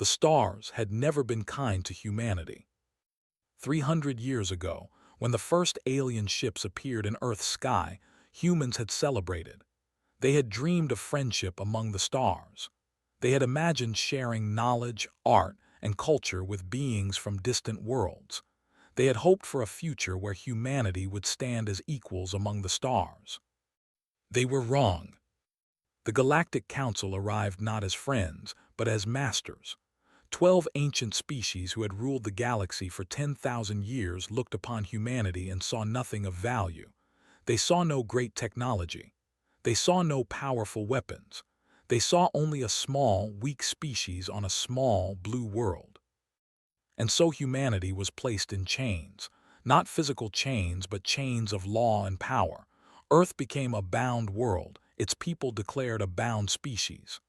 The stars had never been kind to humanity. 300 years ago, when the first alien ships appeared in Earth's sky, humans had celebrated. They had dreamed of friendship among the stars. They had imagined sharing knowledge, art, and culture with beings from distant worlds. They had hoped for a future where humanity would stand as equals among the stars. They were wrong. The Galactic Council arrived not as friends, but as masters. 12 ancient species who had ruled the galaxy for 10,000 years looked upon humanity and saw nothing of value. They saw no great technology. They saw no powerful weapons. They saw only a small, weak species on a small, blue world. And so humanity was placed in chains, not physical chains, but chains of law and power. Earth became a bound world, its people declared a bound species.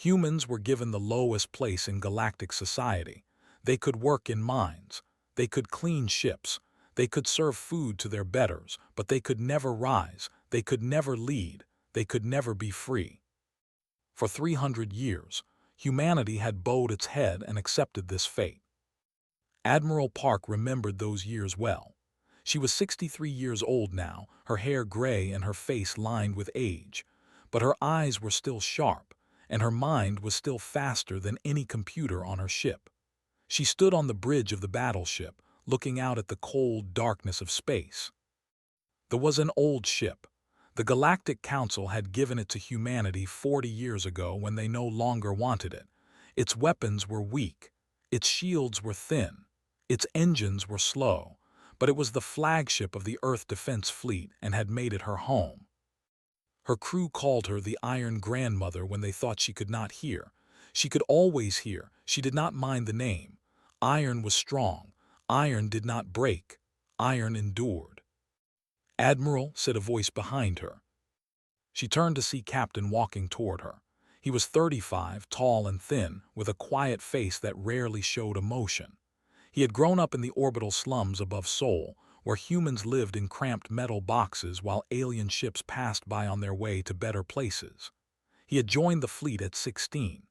Humans were given the lowest place in galactic society. They could work in mines. They could clean ships. They could serve food to their betters, but they could never rise. They could never lead. They could never be free. For 300 years, humanity had bowed its head and accepted this fate. Admiral Park remembered those years well. She was 63 years old now, her hair gray and her face lined with age. But her eyes were still sharp, and her mind was still faster than any computer on her ship. She stood on the bridge of the battleship, looking out at the cold darkness of space. There was an old ship. The Galactic Council had given it to humanity 40 years ago when they no longer wanted it. Its weapons were weak. Its shields were thin. Its engines were slow. But it was the flagship of the Earth Defense Fleet and had made it her home. Her crew called her the Iron Grandmother when they thought she could not hear. She could always hear. She did not mind the name. Iron was strong. Iron did not break. Iron endured. "Admiral," said a voice behind her. She turned to see Captain walking toward her. He was 35, tall and thin, with a quiet face that rarely showed emotion. He had grown up in the orbital slums above Seoul, where humans lived in cramped metal boxes while alien ships passed by on their way to better places. He had joined the fleet at 16.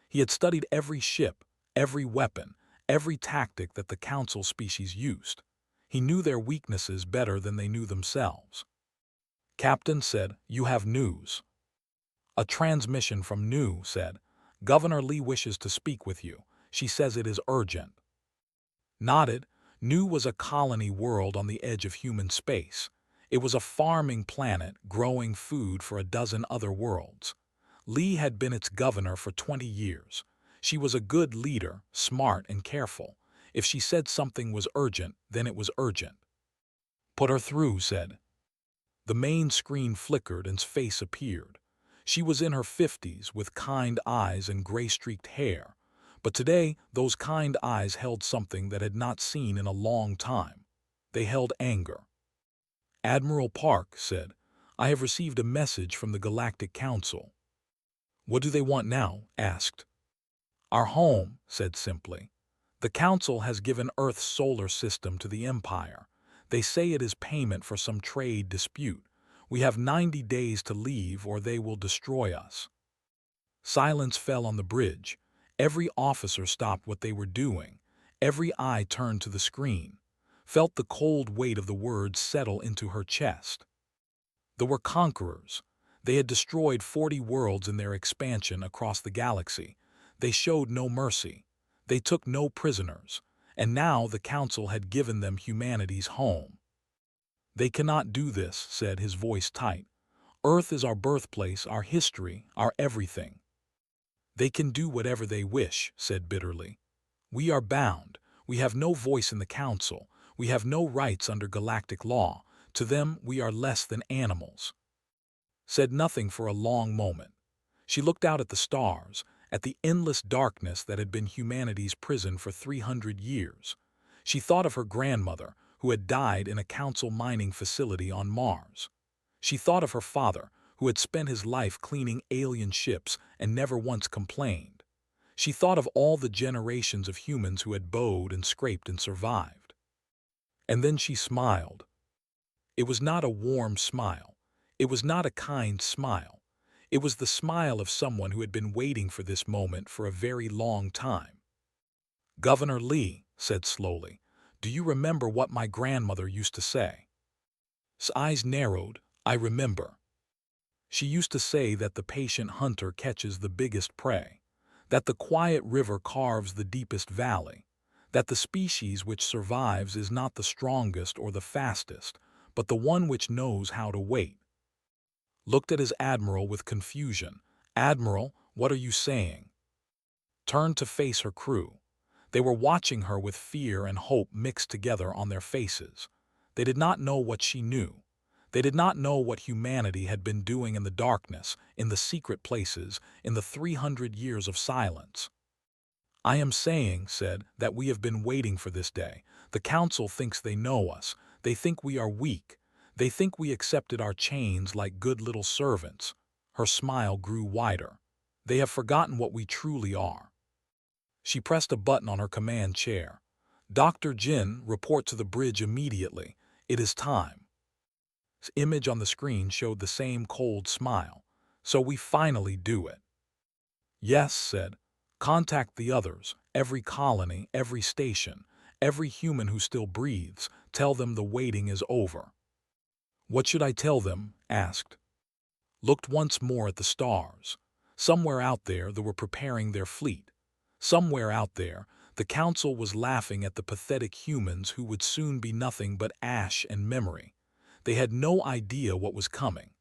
He had studied every ship, every weapon, every tactic that the Council species used. He knew their weaknesses better than they knew themselves. Captain said, "You have news." A transmission from Nu said, "Governor Lee wishes to speak with you. She says it is urgent." Nodded. Nu was a colony world on the edge of human space. It was a farming planet growing food for a dozen other worlds. Lee had been its governor for 20 years. She was a good leader, smart and careful. If she said something was urgent, then it was urgent. "Put her through," said. The main screen flickered and face appeared. She was in her 50s with kind eyes and gray-streaked hair. But today, those kind eyes held something that had not seen in a long time. They held anger. "Admiral Park," said, "I have received a message from the Galactic Council." "What do they want now?" asked. "Our home," said simply. "The Council has given Earth's solar system to the Empire. They say it is payment for some trade dispute. We have 90 days to leave or they will destroy us." Silence fell on the bridge. Every officer stopped what they were doing. Every eye turned to the screen, felt the cold weight of the words settle into her chest. There were conquerors. They had destroyed 40 worlds in their expansion across the galaxy. They showed no mercy. They took no prisoners. And now the Council had given them humanity's home. "They cannot do this," said, his voice tight. "Earth is our birthplace, our history, our everything." "They can do whatever they wish," said bitterly. "We are bound. We have no voice in the Council. We have no rights under galactic law. To them, we are less than animals." Said nothing for a long moment. She looked out at the stars, at the endless darkness that had been humanity's prison for 300 years. She thought of her grandmother, who had died in a Council mining facility on Mars. She thought of her father, who had spent his life cleaning alien ships and never once complained. She thought of all the generations of humans who had bowed and scraped and survived. And then she smiled. It was not a warm smile. It was not a kind smile. It was the smile of someone who had been waiting for this moment for a very long time. Governor Lee said slowly, "Do you remember what my grandmother used to say?" His eyes narrowed. "I remember. She used to say that the patient hunter catches the biggest prey, that the quiet river carves the deepest valley, that the species which survives is not the strongest or the fastest, but the one which knows how to wait." Looked at his admiral with confusion. "Admiral, what are you saying?" Turned to face her crew. They were watching her with fear and hope mixed together on their faces. They did not know what she knew. They did not know what humanity had been doing in the darkness, in the secret places, in the 300 years of silence. "I am saying," said, "that we have been waiting for this day. The council thinks they know us. They think we are weak. They think we accepted our chains like good little servants." Her smile grew wider. "They have forgotten what we truly are." She pressed a button on her command chair. "Dr. Jin, report to the bridge immediately. It is time." His image on the screen showed the same cold smile. "So we finally do it." "Yes," said. "Contact the others, every colony, every station, every human who still breathes. Tell them the waiting is over." "What should I tell them?" asked. Looked once more at the stars. Somewhere out there they were preparing their fleet. Somewhere out there, the council was laughing at the pathetic humans who would soon be nothing but ash and memory. They had no idea what was coming.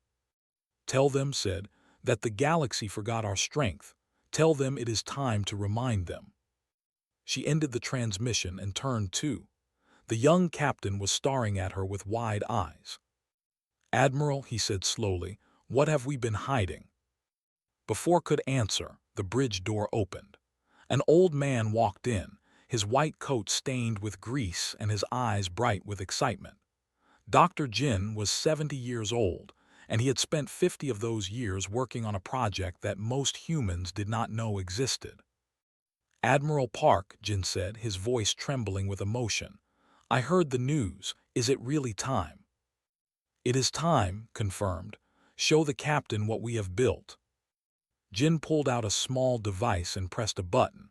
"Tell them," said, "that the galaxy forgot our strength. Tell them it is time to remind them." She ended the transmission and turned to. The young captain was staring at her with wide eyes. "Admiral," he said slowly, "what have we been hiding?" Before could answer, the bridge door opened. An old man walked in, his white coat stained with grease and his eyes bright with excitement. Dr. Jin was 70 years old, and he had spent 50 of those years working on a project that most humans did not know existed. "Admiral Park," Jin said, his voice trembling with emotion, "I heard the news. Is it really time?" "It is time," confirmed. "Show the captain what we have built." Jin pulled out a small device and pressed a button.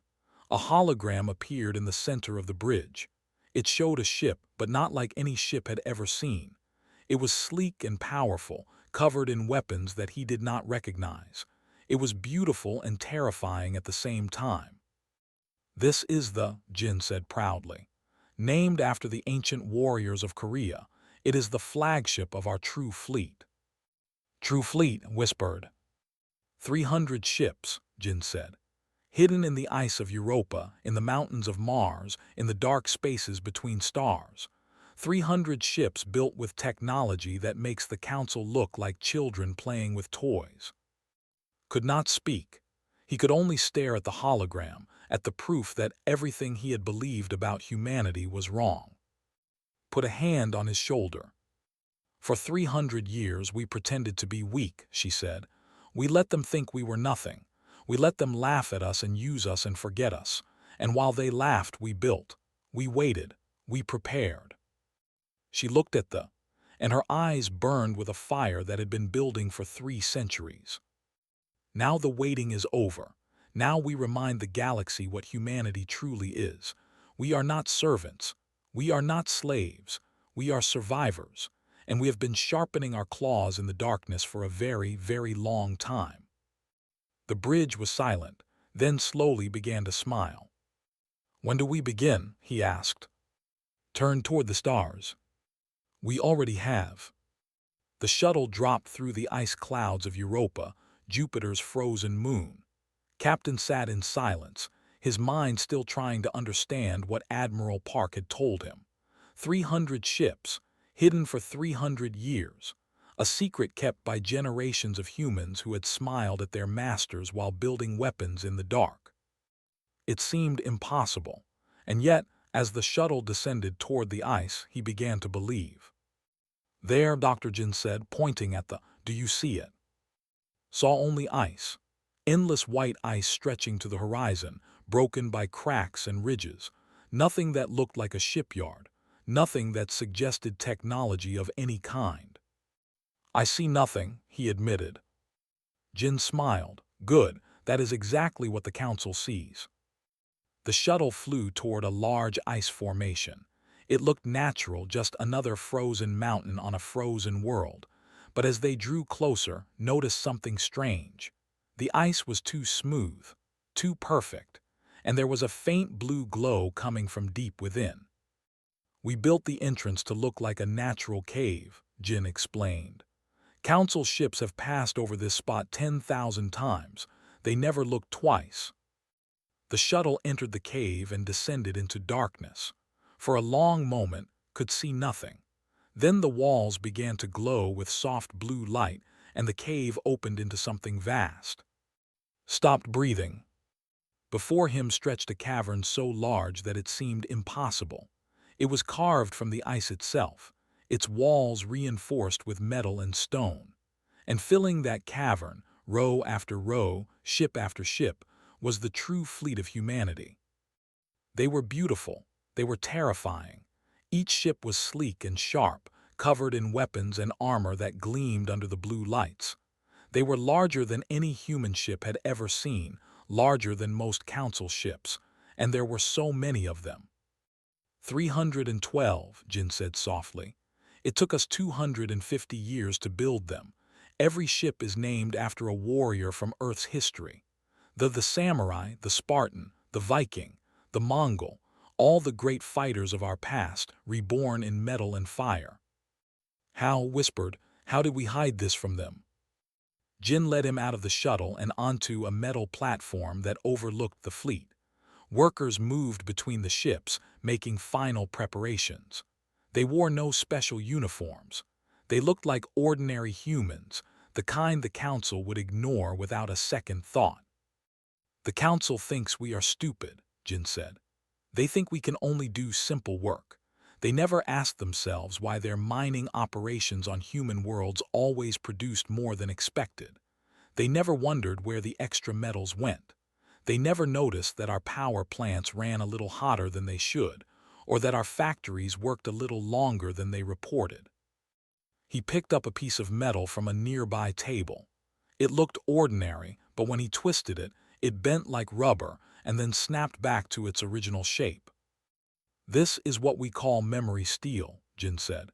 A hologram appeared in the center of the bridge. It showed a ship, but not like any ship had ever seen. It was sleek and powerful, covered in weapons that he did not recognize. It was beautiful and terrifying at the same time. "This is the," Jin said proudly, "named after the ancient warriors of Korea. It is the flagship of our true fleet." "True fleet," whispered. 300 ships, Jin said. "Hidden in the ice of Europa, in the mountains of Mars, in the dark spaces between stars. 300 ships built with technology that makes the council look like children playing with toys." Could not speak. He could only stare at the hologram, at the proof that everything he had believed about humanity was wrong. Put a hand on his shoulder. "For 300 years we pretended to be weak," she said. "We let them think we were nothing. We let them laugh at us and use us and forget us. And while they laughed, we built. We waited. We prepared." She looked at and her eyes burned with a fire that had been building for 3 centuries. "Now the waiting is over. Now we remind the galaxy what humanity truly is. We are not servants. We are not slaves. We are survivors. And we have been sharpening our claws in the darkness for a very, very long time." The bridge was silent, then slowly began to smile. "When do we begin?" he asked. Turned toward the stars. "We already have." The shuttle dropped through the ice clouds of Europa, Jupiter's frozen moon. Captain sat in silence, his mind still trying to understand what Admiral Park had told him. 300 ships, hidden for 300 years. A secret kept by generations of humans who had smiled at their masters while building weapons in the dark. It seemed impossible, and yet, as the shuttle descended toward the ice, he began to believe. "There," Dr. Jin said, pointing at "Do you see it?" Saw only ice. Endless white ice stretching to the horizon, broken by cracks and ridges. Nothing that looked like a shipyard. Nothing that suggested technology of any kind. "I see nothing," he admitted. Jin smiled. "Good, that is exactly what the council sees." The shuttle flew toward a large ice formation. It looked natural, just another frozen mountain on a frozen world. But as they drew closer, noticed something strange. The ice was too smooth, too perfect, and there was a faint blue glow coming from deep within. "We built the entrance to look like a natural cave," Jin explained. "Council ships have passed over this spot 10,000 times. They never looked twice." The shuttle entered the cave and descended into darkness. For a long moment, could see nothing. Then the walls began to glow with soft blue light, and the cave opened into something vast. Stopped breathing. Before him stretched a cavern so large that it seemed impossible. It was carved from the ice itself, its walls reinforced with metal and stone. And filling that cavern, row after row, ship after ship, was the true fleet of humanity. They were beautiful, they were terrifying. Each ship was sleek and sharp, covered in weapons and armor that gleamed under the blue lights. They were larger than any human ship had ever seen, larger than most council ships, and there were so many of them. 312, Jin said softly. "It took us 250 years to build them. Every ship is named after a warrior from Earth's history. The samurai, the Spartan, the Viking, the Mongol, all the great fighters of our past, reborn in metal and fire." Hal whispered, "How did we hide this from them?" Jin led him out of the shuttle and onto a metal platform that overlooked the fleet. Workers moved between the ships, making final preparations. They wore no special uniforms. They looked like ordinary humans, the kind the council would ignore without a second thought. "The council thinks we are stupid," Jin said. "They think we can only do simple work. They never ask themselves why their mining operations on human worlds always produced more than expected. They never wondered where the extra metals went. They never noticed that our power plants ran a little hotter than they should, or that our factories worked a little longer than they reported." He picked up a piece of metal from a nearby table. It looked ordinary, but when he twisted it, it bent like rubber and then snapped back to its original shape. "This is what we call memory steel," Jin said.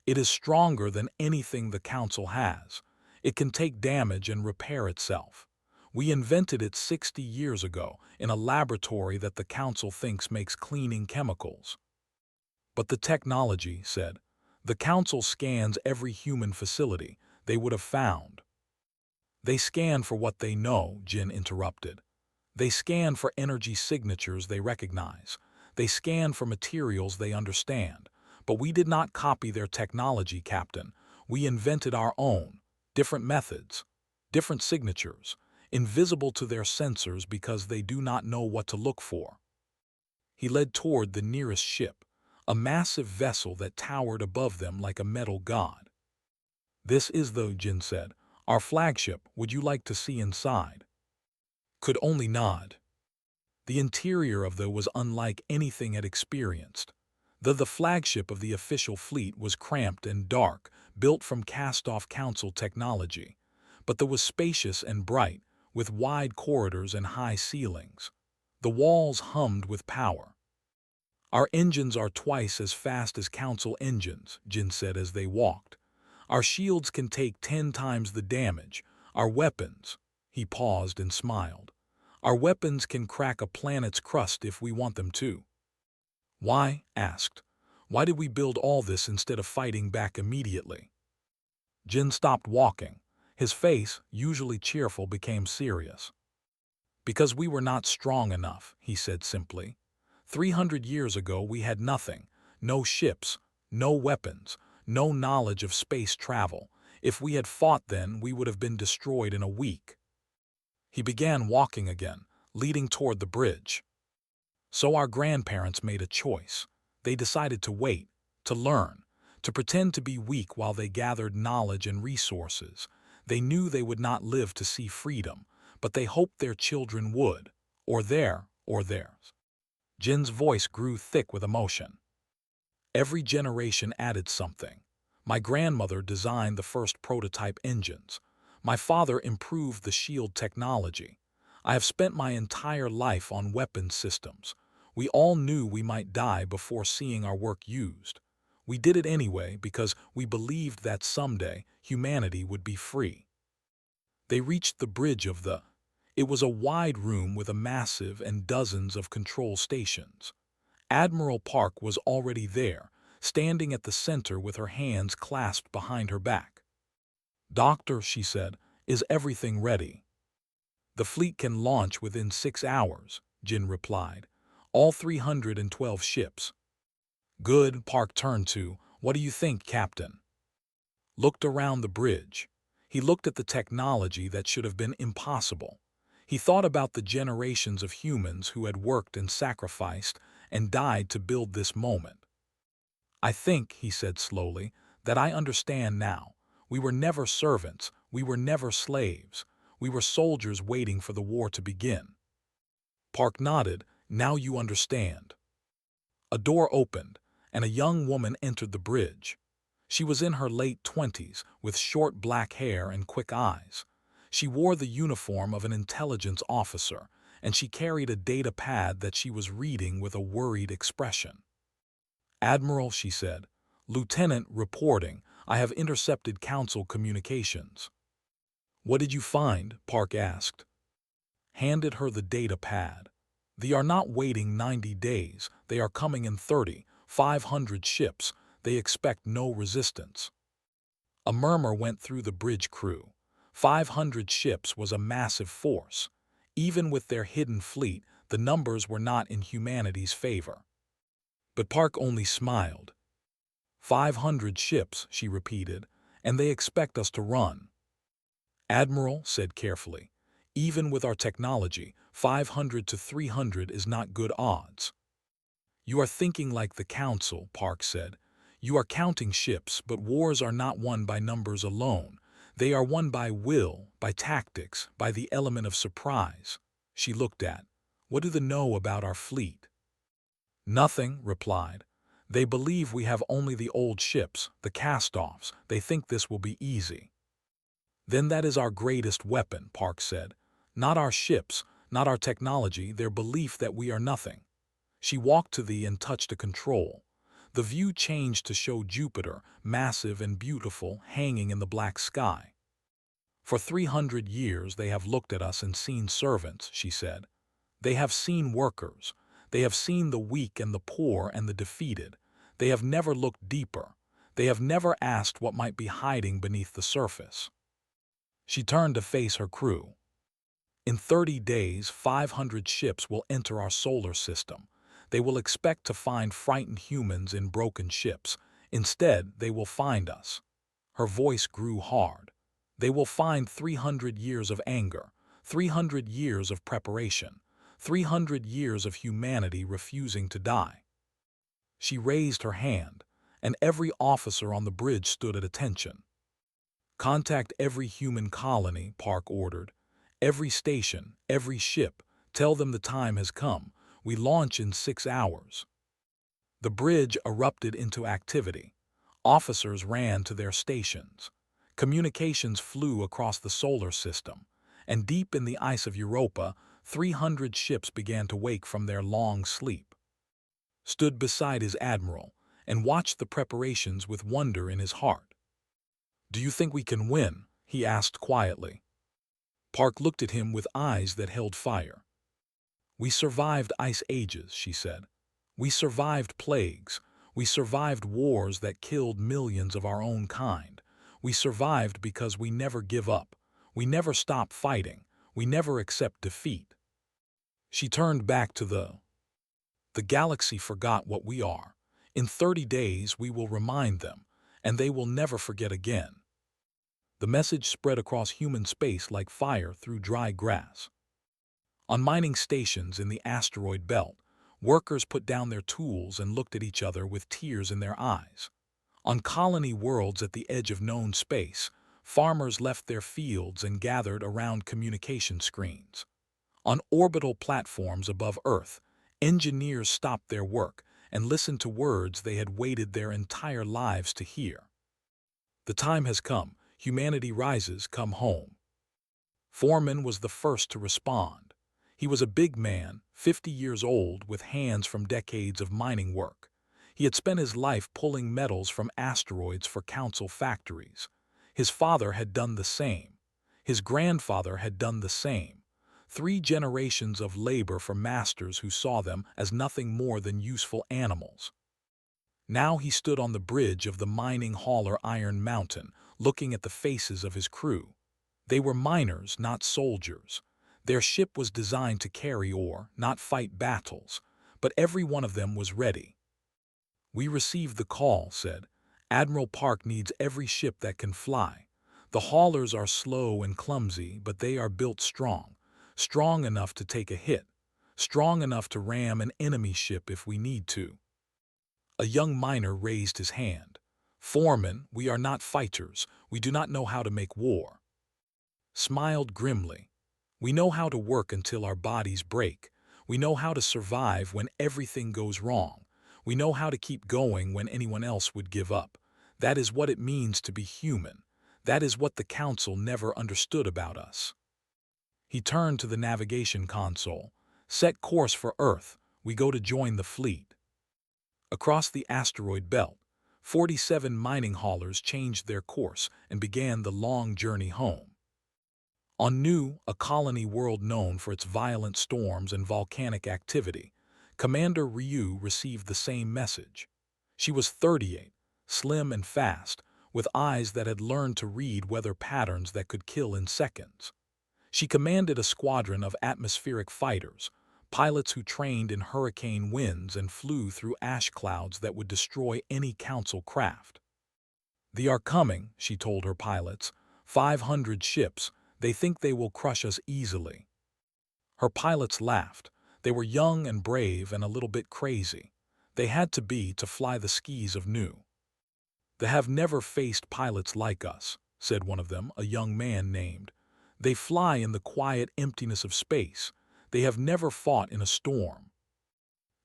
"It is stronger than anything the council has. It can take damage and repair itself. We invented it 60 years ago in a laboratory that the council thinks makes cleaning chemicals." "But the technology," said. "The council scans every human facility they would have found." "They scan for what they know," Jin interrupted. "They scan for energy signatures they recognize. They scan for materials they understand. But we did not copy their technology, Captain. We invented our own, different methods, different signatures, invisible to their sensors because they do not know what to look for." He led toward the nearest ship, a massive vessel that towered above them like a metal god. "This is Jin said, "our flagship. Would you like to see inside?" Could only nod. The interior of was unlike anything had experienced. The flagship of the official fleet was cramped and dark, built from cast-off council technology. But was spacious and bright, with wide corridors and high ceilings. The walls hummed with power. "Our engines are twice as fast as council engines," Jin said as they walked. "Our shields can take 10 times the damage. Our weapons—" He paused and smiled. "Our weapons can crack a planet's crust if we want them to." "Why?" asked. "Why did we build all this instead of fighting back immediately?" Jin stopped walking. His face, usually cheerful, became serious. "Because we were not strong enough," he said simply. 300 years ago we had nothing, no ships, no weapons, no knowledge of space travel. If we had fought then, we would have been destroyed in a week." He began walking again, leading toward the bridge. "So our grandparents made a choice. They decided to wait, to learn, to pretend to be weak while they gathered knowledge and resources. They knew they would not live to see freedom, but they hoped their children would, or theirs." Jin's voice grew thick with emotion. "Every generation added something. My grandmother designed the first prototype engines. My father improved the shield technology. I have spent my entire life on weapons systems. We all knew we might die before seeing our work used. We did it anyway because we believed that someday humanity would be free. They reached the bridge of the. It was a wide room with a massive and dozens of control stations. Admiral Park was already there, standing at the center with her hands clasped behind her back. "Doctor," she said, "is everything ready?" "The fleet can launch within 6 hours," Jin replied. "All 312 ships." "Good," Park turned to. "What do you think, Captain?" Looked around the bridge. He looked at the technology that should have been impossible. He thought about the generations of humans who had worked and sacrificed and died to build this moment. "I think," he said slowly, "that I understand now. We were never servants, we were never slaves. We were soldiers waiting for the war to begin." Park nodded. "Now you understand." A door opened, and a young woman entered the bridge. She was in her late 20s, with short black hair and quick eyes. She wore the uniform of an intelligence officer, and she carried a data pad that she was reading with a worried expression. "Admiral," she said. "Lieutenant, reporting. I have intercepted Council communications." "What did you find?" Park asked. Handed her the data pad. "They are not waiting 90 days. They are coming in 30, 500 ships. They expect no resistance." A murmur went through the bridge crew. 500 ships was a massive force. Even with their hidden fleet, the numbers were not in humanity's favor. But Park only smiled. 500 ships, she repeated, and they expect us to run. Admiral said carefully, even with our technology, 500 to 300 is not good odds. You are thinking like the Council, Park said. You are counting ships, but wars are not won by numbers alone. They are won by will, by tactics, by the element of surprise. She looked at. What do they know about our fleet? Nothing, replied. They believe we have only the old ships, the cast-offs. They think this will be easy. Then that is our greatest weapon, Park said. Not our ships, not our technology, their belief that we are nothing. She walked to thee and touched a control. The view changed to show Jupiter, massive and beautiful, hanging in the black sky. For 300 years they have looked at us and seen servants, she said. They have seen workers. They have seen the weak and the poor and the defeated. They have never looked deeper. They have never asked what might be hiding beneath the surface. She turned to face her crew. In 30 days, 500 ships will enter our solar system. They will expect to find frightened humans in broken ships. Instead, they will find us. Her voice grew hard. They will find 300 years of anger, 300 years of preparation, 300 years of humanity refusing to die. She raised her hand, and every officer on the bridge stood at attention. Contact every human colony, Park ordered. Every station, every ship, tell them the time has come. We launch in 6 hours. The bridge erupted into activity. Officers ran to their stations. Communications flew across the solar system, and deep in the ice of Europa, 300 ships began to wake from their long sleep. Stood beside his admiral, and watched the preparations with wonder in his heart. "Do you think we can win?" he asked quietly. Park looked at him with eyes that held fire. "We survived ice ages," she said. "We survived plagues. We survived wars that killed millions of our own kind. We survived because we never give up. We never stop fighting. We never accept defeat." She turned back to the galaxy forgot what we are. In 30 days we will remind them, and they will never forget again. The message spread across human space like fire through dry grass. On mining stations in the asteroid belt, workers put down their tools and looked at each other with tears in their eyes. On colony worlds at the edge of known space, farmers left their fields and gathered around communication screens. On orbital platforms above Earth, engineers stopped their work and listened to words they had waited their entire lives to hear. The time has come. Humanity rises, come home. Foreman was the first to respond. He was a big man, 50 years old, with hands from decades of mining work. He had spent his life pulling metals from asteroids for council factories. His father had done the same. His grandfather had done the same. 3 generations of labor for masters who saw them as nothing more than useful animals. Now he stood on the bridge of the mining hauler Iron Mountain, looking at the faces of his crew. They were miners, not soldiers. Their ship was designed to carry ore, not fight battles, but every one of them was ready. "We received the call," said. "Admiral Park needs every ship that can fly. The haulers are slow and clumsy, but they are built strong. Strong enough to take a hit. Strong enough to ram an enemy ship if we need to." A young miner raised his hand. "Foreman, we are not fighters. We do not know how to make war." Smiled grimly. "We know how to work until our bodies break. We know how to survive when everything goes wrong. We know how to keep going when anyone else would give up. That is what it means to be human. That is what the Council never understood about us." He turned to the navigation console. "Set course for Earth. We go to join the fleet." Across the asteroid belt, 47 mining haulers changed their course and began the long journey home. On Nu, a colony world known for its violent storms and volcanic activity, Commander Ryu received the same message. She was 38, slim and fast, with eyes that had learned to read weather patterns that could kill in seconds. She commanded a squadron of atmospheric fighters, pilots who trained in hurricane winds and flew through ash clouds that would destroy any council craft. "They are coming," she told her pilots. 500 ships. They think they will crush us easily." Her pilots laughed. They were young and brave and a little bit crazy. They had to be to fly the skis of Nu. "They have never faced pilots like us," said one of them, a young man named. "They fly in the quiet emptiness of space. They have never fought in a storm."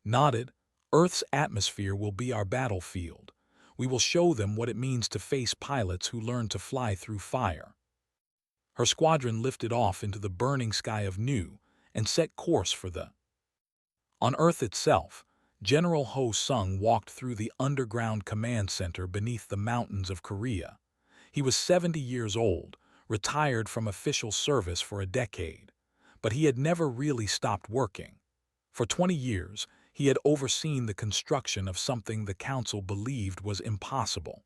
Nodded. "Earth's atmosphere will be our battlefield. We will show them what it means to face pilots who learn to fly through fire." Her squadron lifted off into the burning sky of Nu and set course for the... On Earth itself, General Ho Sung walked through the underground command center beneath the mountains of Korea. He was 70 years old, retired from official service for a decade, but he had never really stopped working. For 20 years, he had overseen the construction of something the Council believed was impossible.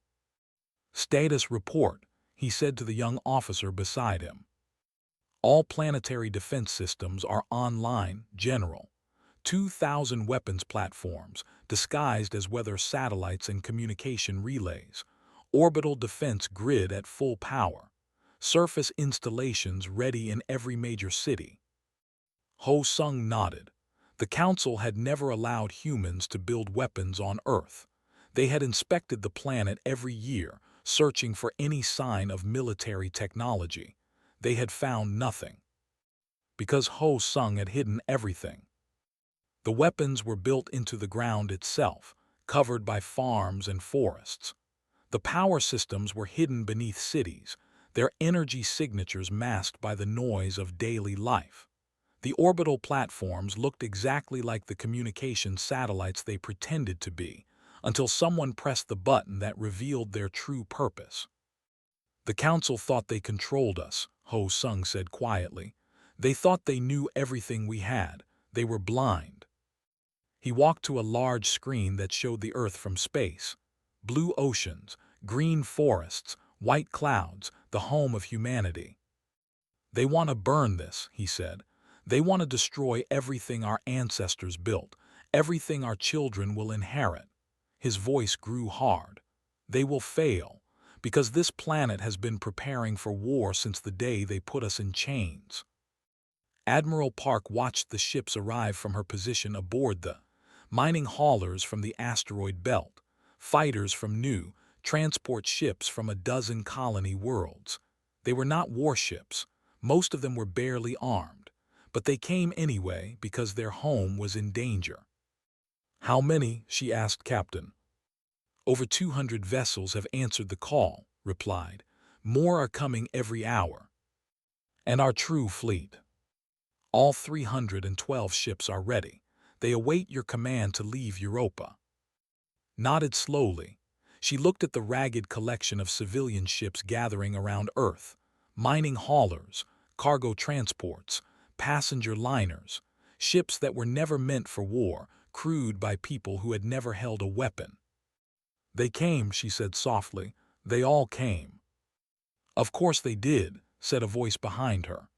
"Status report," he said to the young officer beside him. "All planetary defense systems are online, General. 2,000 weapons platforms, disguised as weather satellites and communication relays. Orbital defense grid at full power. Surface installations ready in every major city." Ho Sung nodded. The Council had never allowed humans to build weapons on Earth. They had inspected the planet every year, searching for any sign of military technology. They had found nothing. Because Ho Sung had hidden everything. The weapons were built into the ground itself, covered by farms and forests. The power systems were hidden beneath cities, their energy signatures masked by the noise of daily life. The orbital platforms looked exactly like the communication satellites they pretended to be, until someone pressed the button that revealed their true purpose. "The Council thought they controlled us," Ho Sung said quietly. "They thought they knew everything we had. They were blind." He walked to a large screen that showed the Earth from space. Blue oceans, green forests, white clouds, the home of humanity. "They want to burn this," he said. "They want to destroy everything our ancestors built, everything our children will inherit." His voice grew hard. "They will fail, because this planet has been preparing for war since the day they put us in chains." Admiral Park watched the ships arrive from her position aboard the mining haulers from the asteroid belt, fighters from Nu, transport ships from a dozen colony worlds. They were not warships. Most of them were barely armed, but they came anyway because their home was in danger. "How many?" she asked Captain. "Over 200 vessels have answered the call," replied. "More are coming every hour." "And our true fleet?" All 312 ships are ready. They await your command to leave Europa. Nodded slowly. She looked at the ragged collection of civilian ships gathering around Earth, mining haulers, cargo transports, passenger liners, ships that were never meant for war, crewed by people who had never held a weapon. They came, she said softly. They all came. Of course they did, said a voice behind her.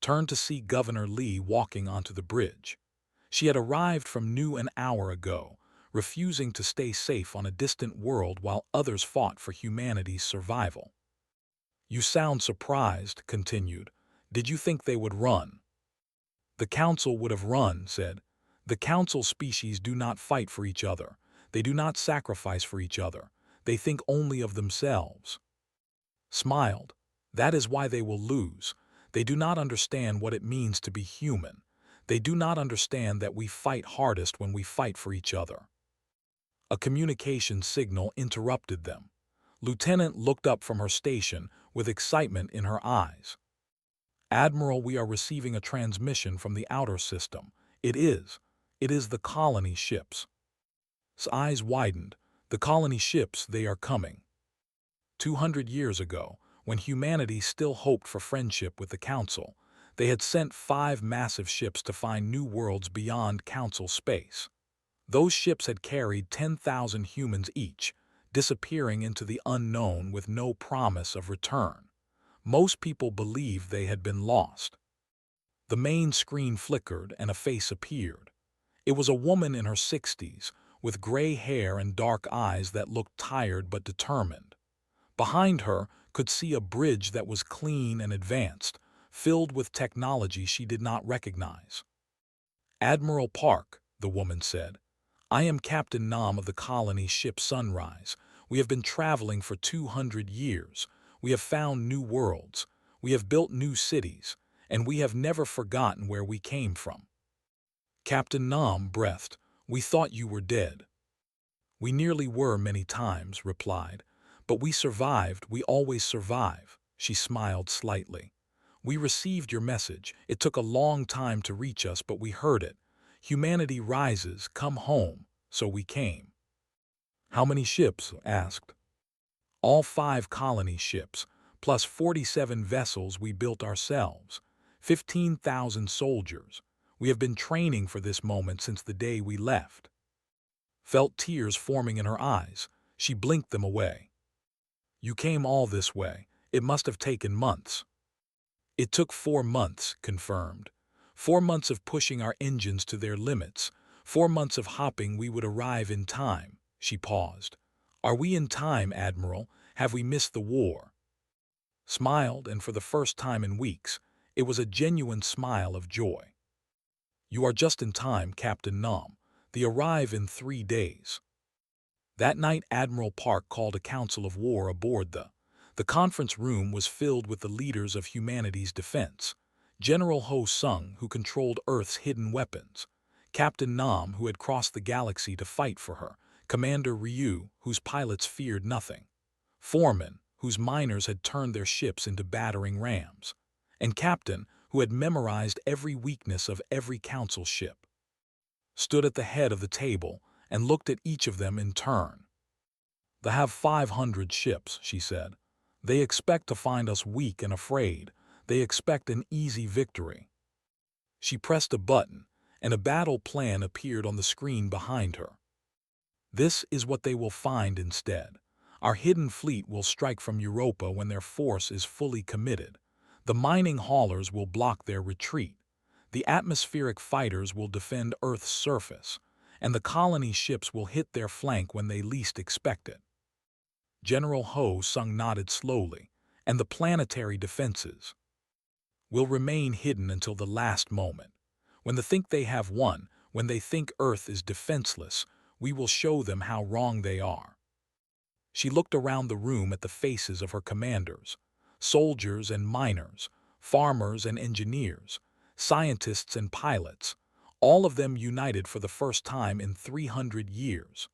Turned to see Governor Lee walking onto the bridge. She had arrived from New an hour ago, refusing to stay safe on a distant world while others fought for humanity's survival. You sound surprised, continued. Did you think they would run? The council would have run, said. The council species do not fight for each other. They do not sacrifice for each other. They think only of themselves. Smiled. That is why they will lose. They do not understand what it means to be human. They do not understand that we fight hardest when we fight for each other. A communication signal interrupted them. Lieutenant looked up from her station with excitement in her eyes. Admiral, we are receiving a transmission from the outer system. It is the colony ships. His eyes widened. The colony ships, they are coming. 200 years ago, when humanity still hoped for friendship with the Council, they had sent 5 massive ships to find new worlds beyond Council space. Those ships had carried 10,000 humans each, disappearing into the unknown with no promise of return. Most people believed they had been lost. The main screen flickered and a face appeared. It was a woman in her 60s, with gray hair and dark eyes that looked tired but determined. Behind her could see a bridge that was clean and advanced, filled with technology she did not recognize. Admiral Park, the woman said, I am Captain Nam of the colony ship Sunrise. We have been traveling for 200 years. We have found new worlds. We have built new cities, and we have never forgotten where we came from. Captain Nam breathed. We thought you were dead. We nearly were many times, replied. But we survived, we always survive. She smiled slightly. We received your message. It took a long time to reach us, but we heard it. Humanity rises, come home. So we came. How many ships? Asked. All 5 colony ships, plus 47 vessels we built ourselves. 15,000 soldiers. We have been training for this moment since the day we left. Felt tears forming in her eyes. She blinked them away. You came all this way. It must have taken months. It took 4 months, confirmed. 4 months of pushing our engines to their limits. 4 months of hoping we would arrive in time. She paused. Are we in time, Admiral? Have we missed the war? Smiled, and for the first time in weeks, it was a genuine smile of joy. You are just in time, Captain Nam. They arrive in 3 days. That night, Admiral Park called a council of war aboard the conference room was filled with the leaders of humanity's defense. General Ho Sung, who controlled Earth's hidden weapons. Captain Nam, who had crossed the galaxy to fight for her. Commander Ryu, whose pilots feared nothing. Foreman, whose miners had turned their ships into battering rams. And Captain, who had memorized every weakness of every council ship. Stood at the head of the table and looked at each of them in turn. They have 500 ships, she said. They expect to find us weak and afraid. They expect an easy victory. She pressed a button, and a battle plan appeared on the screen behind her. This is what they will find instead. Our hidden fleet will strike from Europa when their force is fully committed. The mining haulers will block their retreat. The atmospheric fighters will defend Earth's surface, and the colony ships will hit their flank when they least expect it. General Ho Sung nodded slowly, and the planetary defenses will remain hidden until the last moment. When they think they have won, when they think Earth is defenseless, we will show them how wrong they are. She looked around the room at the faces of her commanders, soldiers and miners, farmers and engineers, scientists and pilots, all of them united for the first time in 300 years.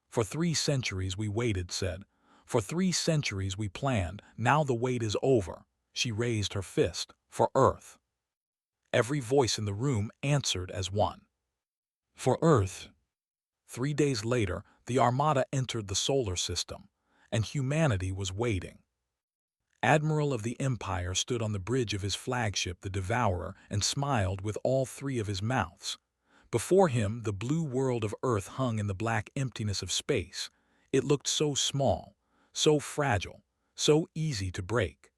For 3 centuries we waited, said. For 3 centuries we planned. Now the wait is over. She raised her fist. For Earth. Every voice in the room answered as one. For Earth. 3 days later, the Armada entered the solar system, and humanity was waiting. Admiral of the Empire stood on the bridge of his flagship, the Devourer, and smiled with all three of his mouths. Before him, the blue world of Earth hung in the black emptiness of space. It looked so small, so fragile, so easy to break.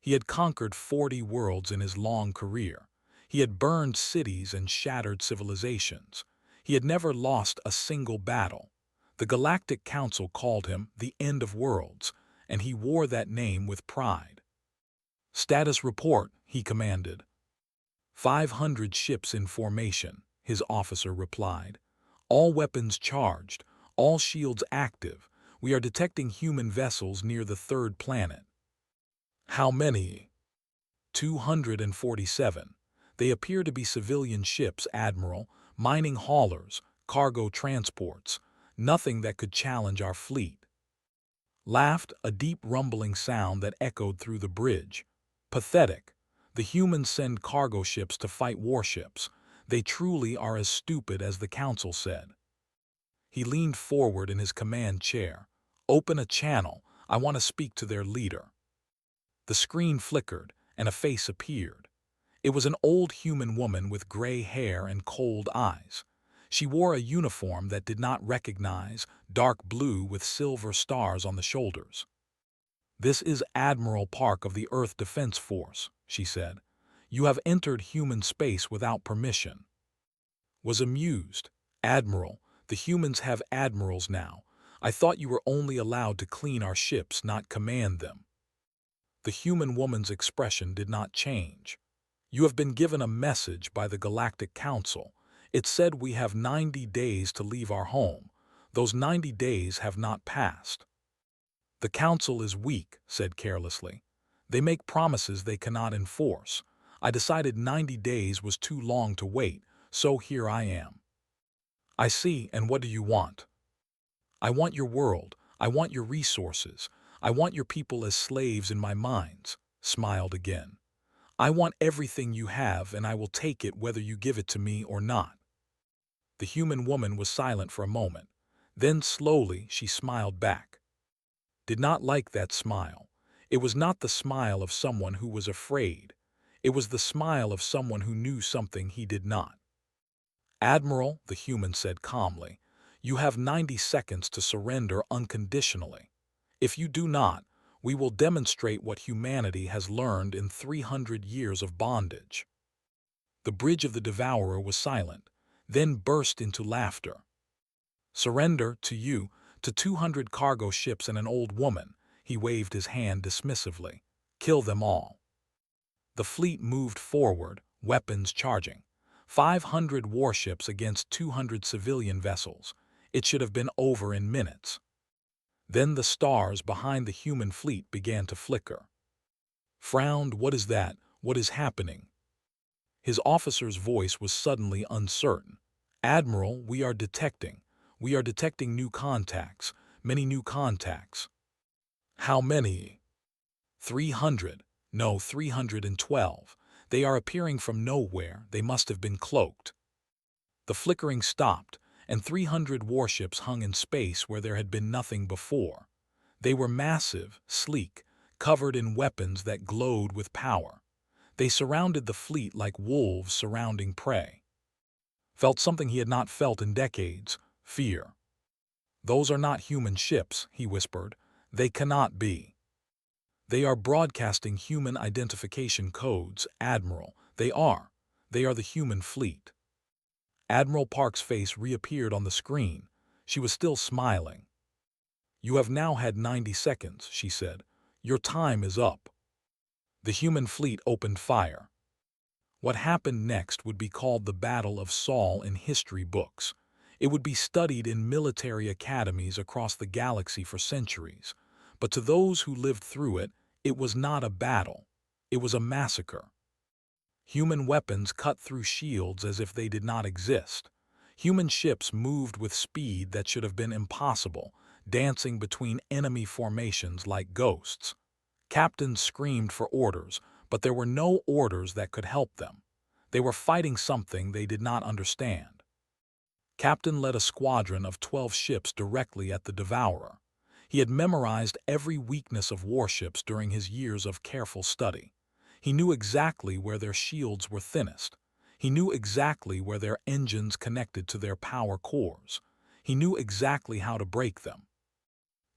He had conquered 40 worlds in his long career. He had burned cities and shattered civilizations. He had never lost a single battle. The Galactic Council called him the End of Worlds, and he wore that name with pride. "Status report," he commanded. 500 ships in formation, his officer replied. "All weapons charged, all shields active. We are detecting human vessels near the third planet." "How many?" 247. "They appear to be civilian ships, Admiral, mining haulers, cargo transports, nothing that could challenge our fleet." Laughed, a deep rumbling sound that echoed through the bridge. "Pathetic. The humans send cargo ships to fight warships. They truly are as stupid as the council said." He leaned forward in his command chair. "Open a channel. I want to speak to their leader." The screen flickered, and a face appeared. It was an old human woman with gray hair and cold eyes. She wore a uniform that did not recognize, dark blue with silver stars on the shoulders. "This is Admiral Park of the Earth Defense Force," she said. "You have entered human space without permission." Was amused. "Admiral, the humans have admirals now. I thought you were only allowed to clean our ships, not command them." The human woman's expression did not change. "You have been given a message by the Galactic Council. It said we have 90 days to leave our home. Those 90 days have not passed." "The Council is weak," said carelessly. "They make promises they cannot enforce. I decided 90 days was too long to wait, so here I am." "I see, and what do you want?" "I want your world. I want your resources. I want your people as slaves in my mines," smiled again. "I want everything you have, and I will take it whether you give it to me or not." The human woman was silent for a moment. Then slowly she smiled back. Did not like that smile. It was not the smile of someone who was afraid. It was the smile of someone who knew something he did not. "Admiral," the human said calmly, "you have 90 seconds to surrender unconditionally. If you do not, we will demonstrate what humanity has learned in 300 years of bondage." The bridge of the Devourer was silent, then burst into laughter. "Surrender, to you, to 200 cargo ships and an old woman," he waved his hand dismissively. "Kill them all." The fleet moved forward, weapons charging. 500 warships against 200 civilian vessels. It should have been over in minutes. Then the stars behind the human fleet began to flicker. Frowned, "What is that? What is happening?" His officer's voice was suddenly uncertain. "Admiral, we are detecting new contacts, many new contacts." "How many?" 300. No, 312. "They are appearing from nowhere. They must have been cloaked." The flickering stopped, and 300 warships hung in space where there had been nothing before. They were massive, sleek, covered in weapons that glowed with power. They surrounded the fleet like wolves surrounding prey. Felt something he had not felt in decades: fear. "Those are not human ships," he whispered. "They cannot be. They are broadcasting human identification codes, Admiral. They are the human fleet." Admiral Park's face reappeared on the screen. She was still smiling. "You have now had 90 seconds, she said. "Your time is up." The human fleet opened fire. What happened next would be called the Battle of Saul in history books. It would be studied in military academies across the galaxy for centuries. But to those who lived through it, it was not a battle. It was a massacre. Human weapons cut through shields as if they did not exist. Human ships moved with speed that should have been impossible, dancing between enemy formations like ghosts. Captains screamed for orders, but there were no orders that could help them. They were fighting something they did not understand. Captain led a squadron of 12 ships directly at the Devourer. He had memorized every weakness of warships during his years of careful study. He knew exactly where their shields were thinnest. He knew exactly where their engines connected to their power cores. He knew exactly how to break them.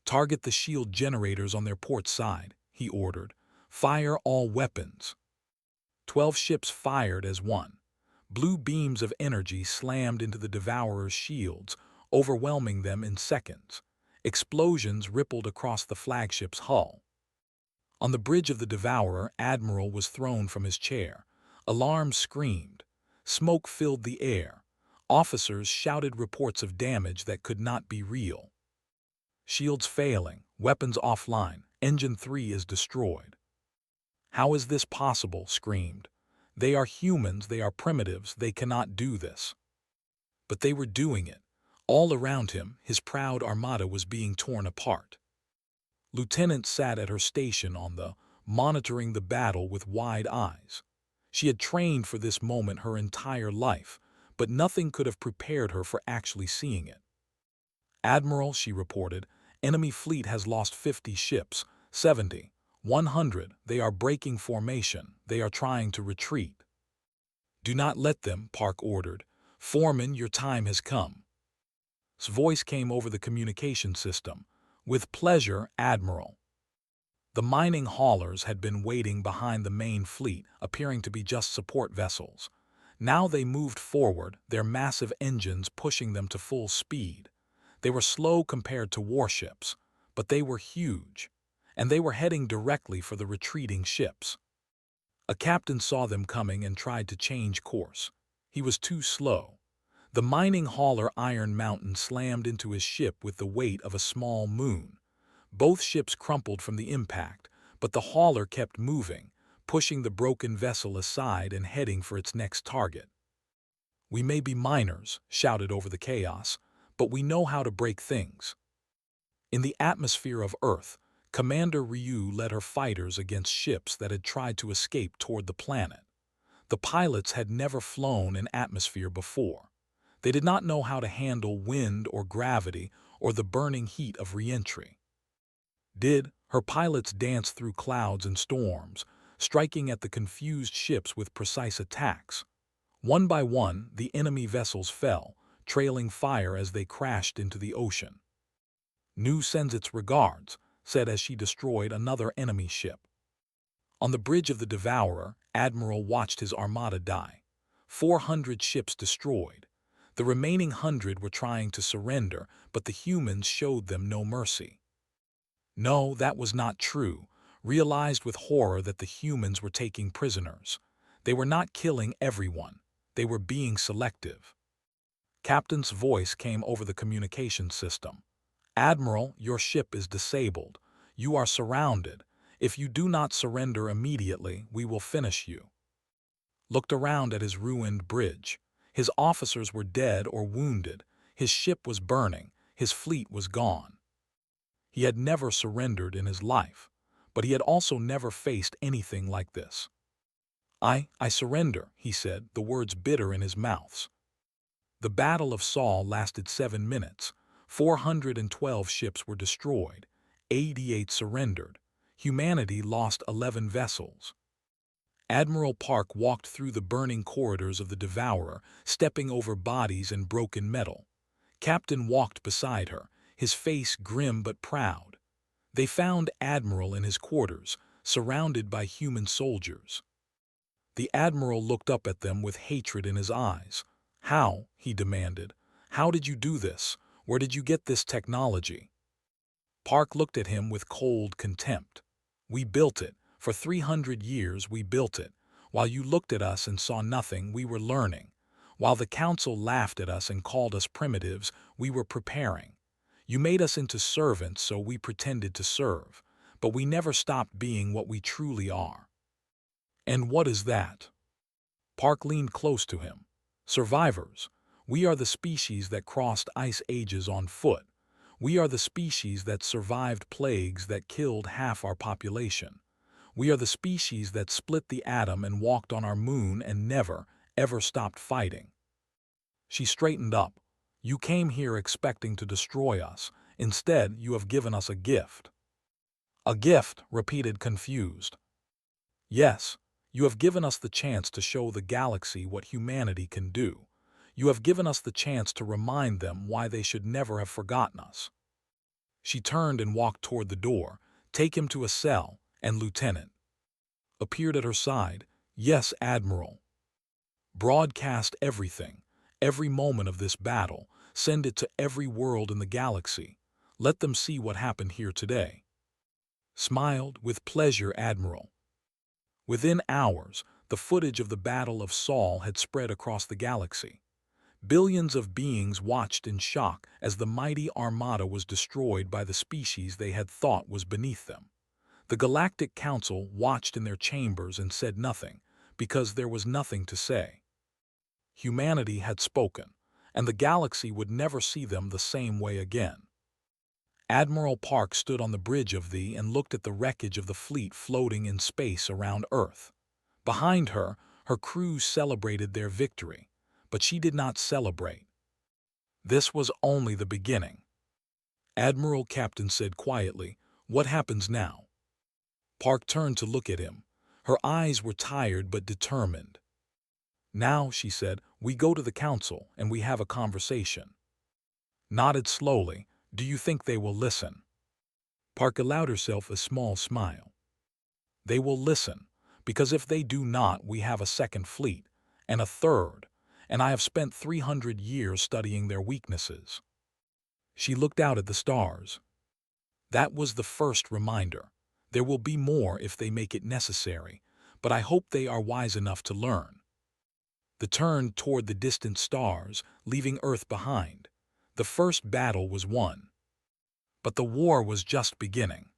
"Target the shield generators on their port side," he ordered. "Fire all weapons." 12 ships fired as one. Blue beams of energy slammed into the Devourer's shields, overwhelming them in seconds. Explosions rippled across the flagship's hull. On the bridge of the Devourer, Admiral was thrown from his chair. Alarms screamed. Smoke filled the air. Officers shouted reports of damage that could not be real. "Shields failing, weapons offline, engine 3 is destroyed." "How is this possible?" screamed. "They are humans, they are primitives, they cannot do this." But they were doing it. All around him, his proud armada was being torn apart. Lieutenant sat at her station on the, monitoring the battle with wide eyes. She had trained for this moment her entire life, but nothing could have prepared her for actually seeing it. "Admiral," she reported, "enemy fleet has lost 50 ships, 70, 100. They are breaking formation. They are trying to retreat." "Do not let them," Park ordered. "Foreman, your time has come." His voice came over the communication system. "With pleasure, Admiral." The mining haulers had been waiting behind the main fleet, appearing to be just support vessels. Now they moved forward, their massive engines pushing them to full speed. They were slow compared to warships, but they were huge, and they were heading directly for the retreating ships. A captain saw them coming and tried to change course. He was too slow. The mining hauler Iron Mountain slammed into his ship with the weight of a small moon. Both ships crumpled from the impact, but the hauler kept moving, pushing the broken vessel aside and heading for its next target. "We may be miners," shouted over the chaos, "but we know how to break things." In the atmosphere of Earth, Commander Ryu led her fighters against ships that had tried to escape toward the planet. The pilots had never flown in atmosphere before. They did not know how to handle wind or gravity or the burning heat of re-entry. Her pilots danced through clouds and storms, striking at the confused ships with precise attacks. One by one, the enemy vessels fell, trailing fire as they crashed into the ocean. "Nu sends its regards," said as she destroyed another enemy ship. On the bridge of the Devourer, Admiral watched his armada die. 400 ships destroyed. The remaining 100 were trying to surrender, but the humans showed them no mercy. No, that was not true. Realized with horror that the humans were taking prisoners. They were not killing everyone. They were being selective. Captain's voice came over the communication system. "Admiral, your ship is disabled. You are surrounded. If you do not surrender immediately, we will finish you." Looked around at his ruined bridge. His officers were dead or wounded. His ship was burning. His fleet was gone. He had never surrendered in his life, but he had also never faced anything like this. I surrender," he said, the words bitter in his mouth. The Battle of Saul lasted 7 minutes. 412 ships were destroyed. 88 surrendered. Humanity lost 11 vessels. Admiral Park walked through the burning corridors of the Devourer, stepping over bodies and broken metal. Captain walked beside her, his face grim but proud. They found Admiral in his quarters, surrounded by human soldiers. The Admiral looked up at them with hatred in his eyes. "How?" he demanded. "How did you do this? Where did you get this technology?" Park looked at him with cold contempt. "We built it. For 300 years we built it. While you looked at us and saw nothing, we were learning. While the Council laughed at us and called us primitives, we were preparing. You made us into servants, so we pretended to serve. But we never stopped being what we truly are." "And what is that?" Park leaned close to him. "Survivors. We are the species that crossed ice ages on foot. We are the species that survived plagues that killed half our population. We are the species that split the atom and walked on our moon and never, ever stopped fighting. She straightened up. You came here expecting to destroy us. Instead, you have given us a gift. A gift, repeated confused. Yes, you have given us the chance to show the galaxy what humanity can do. You have given us the chance to remind them why they should never have forgotten us. She turned and walked toward the door. Take him to a cell, and Lieutenant appeared at her side. Yes, Admiral. Broadcast everything, every moment of this battle. Send it to every world in the galaxy. Let them see what happened here today. Smiled, with pleasure, Admiral. Within hours, the footage of the Battle of Saul had spread across the galaxy. Billions of beings watched in shock as the mighty armada was destroyed by the species they had thought was beneath them. The Galactic Council watched in their chambers and said nothing, because there was nothing to say. Humanity had spoken, and the galaxy would never see them the same way again. Admiral Park stood on the bridge of the and looked at the wreckage of the fleet floating in space around Earth. Behind her, her crews celebrated their victory, but she did not celebrate. This was only the beginning. Admiral Captain said quietly, "What happens now?" Park turned to look at him. Her eyes were tired but determined. "Now," she said, "we go to the council and we have a conversation." Nodded slowly. "Do you think they will listen?" Park allowed herself a small smile. "They will listen, because if they do not, we have a second fleet, and a third, and I have spent 300 years studying their weaknesses." She looked out at the stars. That was the first reminder. There will be more if they make it necessary, but I hope they are wise enough to learn. They turned toward the distant stars, leaving Earth behind. The first battle was won. But the war was just beginning.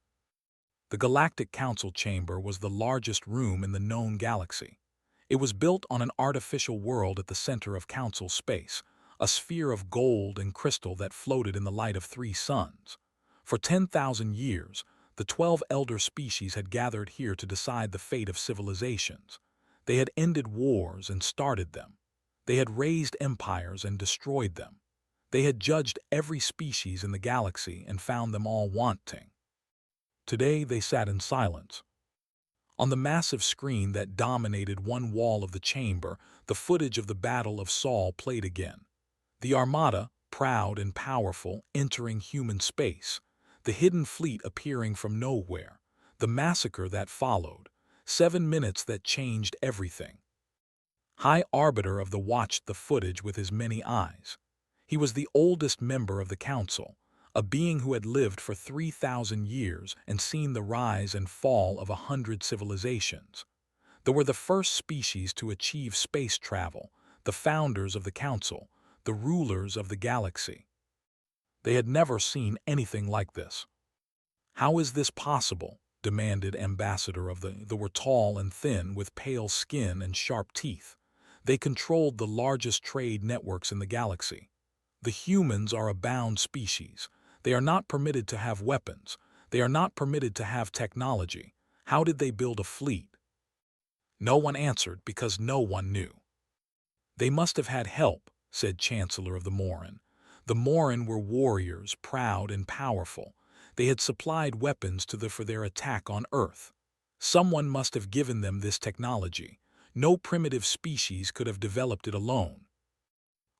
The Galactic Council chamber was the largest room in the known galaxy. It was built on an artificial world at the center of Council space, a sphere of gold and crystal that floated in the light of 3 suns. For 10,000 years, the 12 elder species had gathered here to decide the fate of civilizations. They had ended wars and started them. They had raised empires and destroyed them. They had judged every species in the galaxy and found them all wanting. Today they sat in silence. On the massive screen that dominated one wall of the chamber, the footage of the Battle of Saul played again. The Armada, proud and powerful, entering human space. The hidden fleet appearing from nowhere. The massacre that followed. 7 minutes that changed everything. High Arbiter of the watched the footage with his many eyes. He was the oldest member of the council, a being who had lived for 3,000 years and seen the rise and fall of 100 civilizations. They were the first species to achieve space travel, the founders of the council, the rulers of the galaxy. They had never seen anything like this. "How is this possible?" demanded Ambassador of the. They were tall and thin with pale skin and sharp teeth. They controlled the largest trade networks in the galaxy. The humans are a bound species. They are not permitted to have weapons. They are not permitted to have technology. How did they build a fleet? No one answered because no one knew. "They must have had help," said Chancellor of the Morin. The Morin were warriors, proud and powerful. They had supplied weapons for their attack on Earth. Someone must have given them this technology. No primitive species could have developed it alone.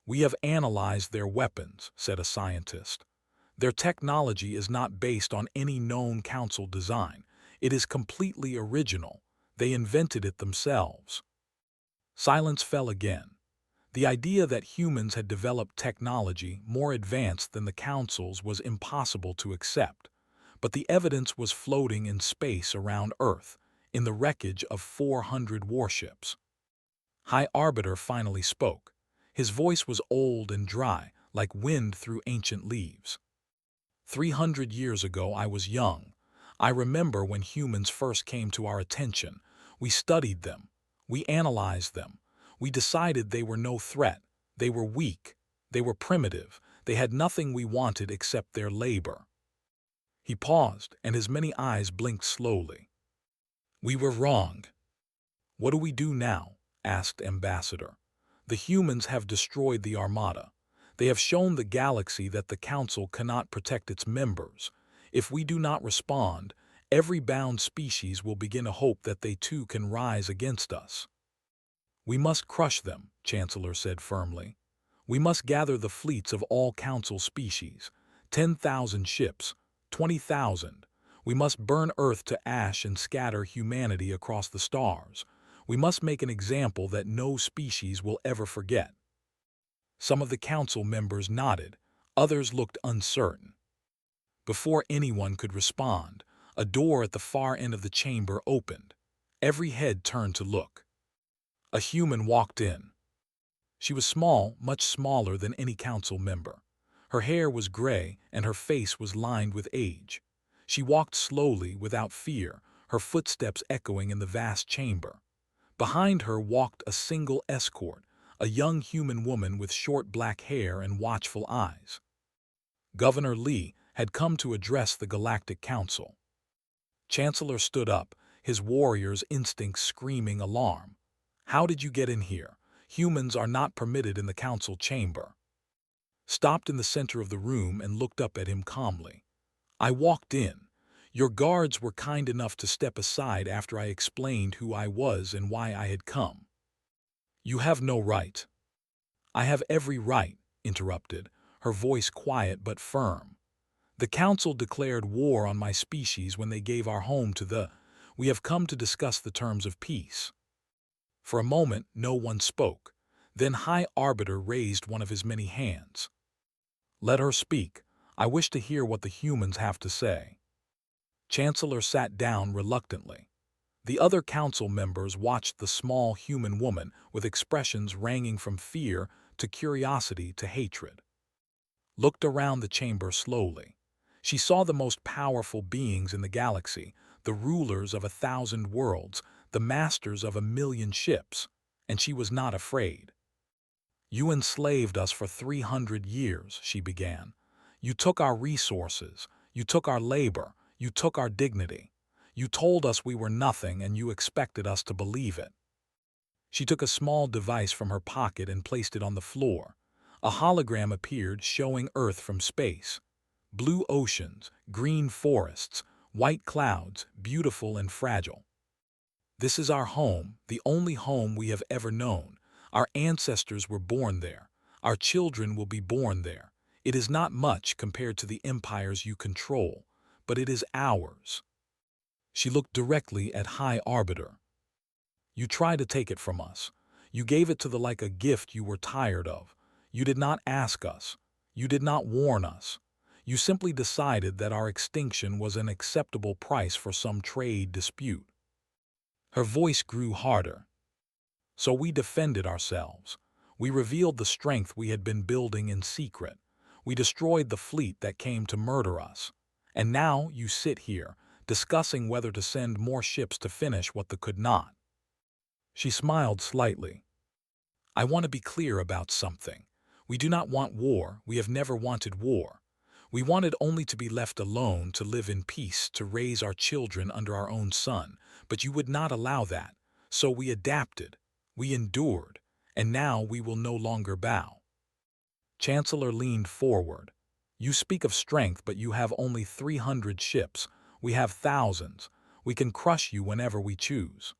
"We have analyzed their weapons," said a scientist. "Their technology is not based on any known council design. It is completely original. They invented it themselves." Silence fell again. The idea that humans had developed technology more advanced than the council's was impossible to accept. But the evidence was floating in space around Earth, in the wreckage of 400 warships. High Arbiter finally spoke. His voice was old and dry, like wind through ancient leaves. 300 years ago I was young. I remember when humans first came to our attention. We studied them. We analyzed them. We decided they were no threat. They were weak. They were primitive. They had nothing we wanted except their labor. He paused, and his many eyes blinked slowly. "We were wrong." "What do we do now?" asked Ambassador. The humans have destroyed the Armada. They have shown the galaxy that the Council cannot protect its members. If we do not respond, every bound species will begin to hope that they too can rise against us. We must crush them, Chancellor said firmly. We must gather the fleets of all Council species, 10,000 ships, 20,000. We must burn Earth to ash and scatter humanity across the stars. We must make an example that no species will ever forget. Some of the Council members nodded, others looked uncertain. Before anyone could respond, a door at the far end of the chamber opened. Every head turned to look. A human walked in. She was small, much smaller than any Council member. Her hair was gray and her face was lined with age. She walked slowly, without fear, her footsteps echoing in the vast chamber. Behind her walked a single escort, a young human woman with short black hair and watchful eyes. Governor Lee had come to address the Galactic Council. Chancellor stood up, his warrior's instincts screaming alarm. "How did you get in here? Humans are not permitted in the Council chamber." Stopped in the center of the room and looked up at him calmly. "I walked in. Your guards were kind enough to step aside after I explained who I was and why I had come." "You have no right." "I have every right," interrupted, her voice quiet but firm. "The Council declared war on my species when they gave our home to the... We have come to discuss the terms of peace." For a moment, no one spoke. Then High Arbiter raised one of his many hands. "Let her speak. I wish to hear what the humans have to say." Chancellor sat down reluctantly. The other Council members watched the small human woman with expressions ranging from fear to curiosity to hatred. Looked around the chamber slowly. She saw the most powerful beings in the galaxy, the rulers of 1,000 worlds, the masters of 1,000,000 ships, and she was not afraid. "You enslaved us for 300 years, she began. "You took our resources, you took our labor, you took our dignity. You told us we were nothing and you expected us to believe it." She took a small device from her pocket and placed it on the floor. A hologram appeared showing Earth from space. Blue oceans, green forests, white clouds, beautiful and fragile. "This is our home, the only home we have ever known. Our ancestors were born there. Our children will be born there. It is not much compared to the empires you control, but it is ours." She looked directly at High Arbiter. "You tried to take it from us. You gave it to the like a gift you were tired of. You did not ask us. You did not warn us. You simply decided that our extinction was an acceptable price for some trade dispute." Her voice grew harder. "So we defended ourselves. We revealed the strength we had been building in secret. We destroyed the fleet that came to murder us. And now you sit here, discussing whether to send more ships to finish what they could not." She smiled slightly. "I want to be clear about something. We do not want war. We have never wanted war. We wanted only to be left alone, to live in peace, to raise our children under our own sun. But you would not allow that. So we adapted. We endured. And now we will no longer bow." Chancellor leaned forward. "You speak of strength, but you have only 300 ships. We have thousands. We can crush you whenever we choose."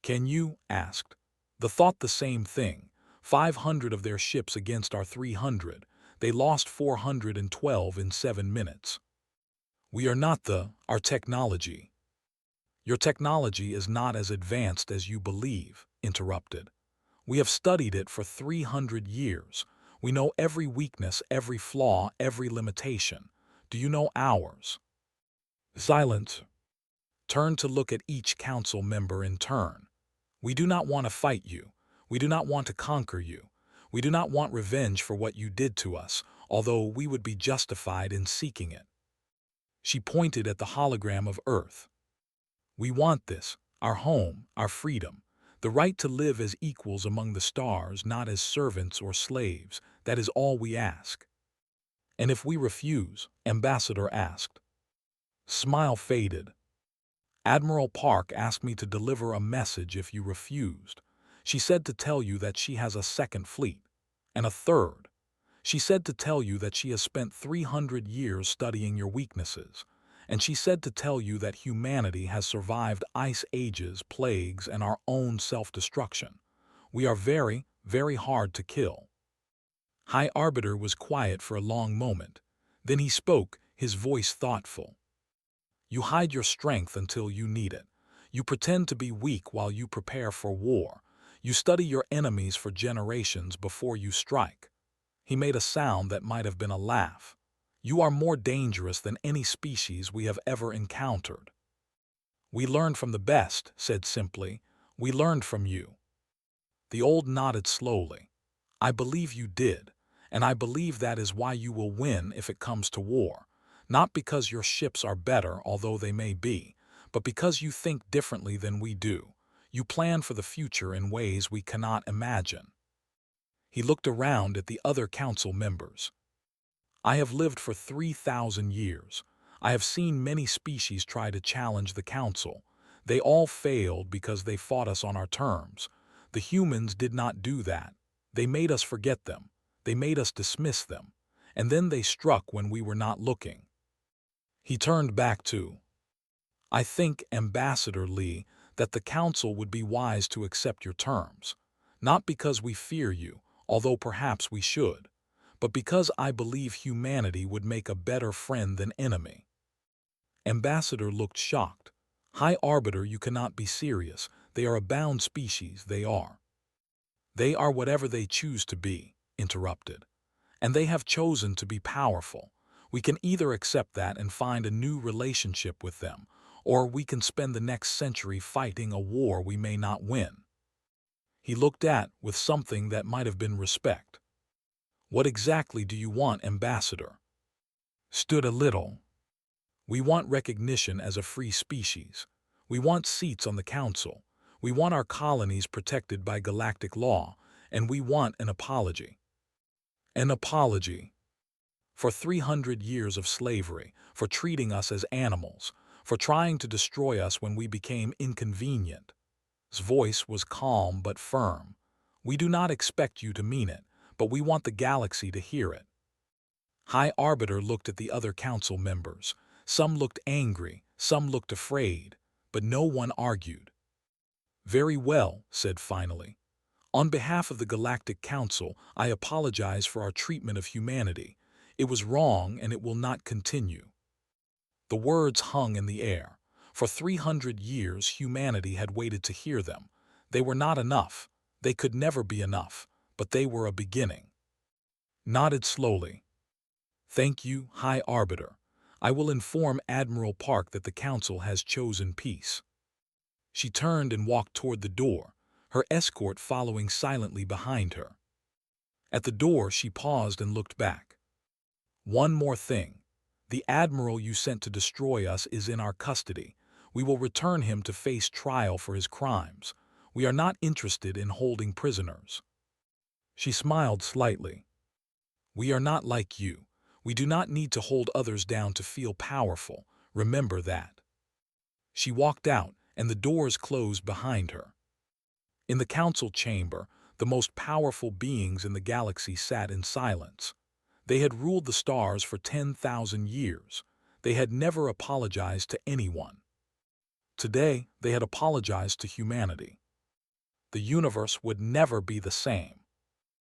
"Can you?" asked. "The thought the same thing. 500 of their ships against our 300. They lost 412 in 7 minutes. We are not our technology." "Your technology is not as advanced as you believe," interrupted. "We have studied it for 300 years. We know every weakness, every flaw, every limitation. Do you know ours?" Silence. Turn to look at each Council member in turn. "We do not want to fight you. We do not want to conquer you. We do not want revenge for what you did to us, although we would be justified in seeking it." She pointed at the hologram of Earth. "We want this, our home, our freedom, the right to live as equals among the stars, not as servants or slaves. That is all we ask." "And if we refuse?" Ambassador asked. Smile faded. "Admiral Park asked me to deliver a message if you refused. She said to tell you that she has a second fleet, and a third. She said to tell you that she has spent 300 years studying your weaknesses, and she said to tell you that humanity has survived ice ages, plagues, and our own self-destruction. We are very, very hard to kill. High Arbiter was quiet for a long moment. Then he spoke, his voice thoughtful. You hide your strength until you need it. You pretend to be weak while you prepare for war. You study your enemies for generations before you strike. He made a sound that might have been a laugh. You are more dangerous than any species we have ever encountered. We learned from the best, said simply. We learned from you. The old nodded slowly. I believe you did, and I believe that is why you will win if it comes to war. Not because your ships are better, although they may be, but because you think differently than we do. You plan for the future in ways we cannot imagine. He looked around at the other council members. I have lived for 3,000 years. I have seen many species try to challenge the council. They all failed because they fought us on our terms. The humans did not do that. They made us forget them. They made us dismiss them. And then they struck when we were not looking. He turned back to, I think, Ambassador Lee, that the council would be wise to accept your terms. Not because we fear you, although perhaps we should, but because I believe humanity would make a better friend than enemy. Ambassador looked shocked. High Arbiter, you cannot be serious. They are a bound species, they are. They are whatever they choose to be, interrupted. And they have chosen to be powerful. We can either accept that and find a new relationship with them, or we can spend the next century fighting a war we may not win. He looked at with something that might have been respect. What exactly do you want, Ambassador? Stood a little. We want recognition as a free species. We want seats on the council. We want our colonies protected by galactic law, and we want an apology. An apology. For 300 years of slavery, for treating us as animals, for trying to destroy us when we became inconvenient. His voice was calm but firm. We do not expect you to mean it, but we want the galaxy to hear it. High Arbiter looked at the other council members. Some looked angry, some looked afraid, but no one argued. Very well, said finally. On behalf of the Galactic Council, I apologize for our treatment of humanity. It was wrong and it will not continue. The words hung in the air. For 300 years, humanity had waited to hear them. They were not enough. They could never be enough, but they were a beginning. Nodded slowly. Thank you, High Arbiter. I will inform Admiral Park that the Council has chosen peace. She turned and walked toward the door, her escort following silently behind her. At the door, she paused and looked back. One more thing. The Admiral you sent to destroy us is in our custody. We will return him to face trial for his crimes. We are not interested in holding prisoners. She smiled slightly. We are not like you. We do not need to hold others down to feel powerful. Remember that. She walked out, and the doors closed behind her. In the council chamber, the most powerful beings in the galaxy sat in silence. They had ruled the stars for 10,000 years. They had never apologized to anyone. Today, they had apologized to humanity. The universe would never be the same.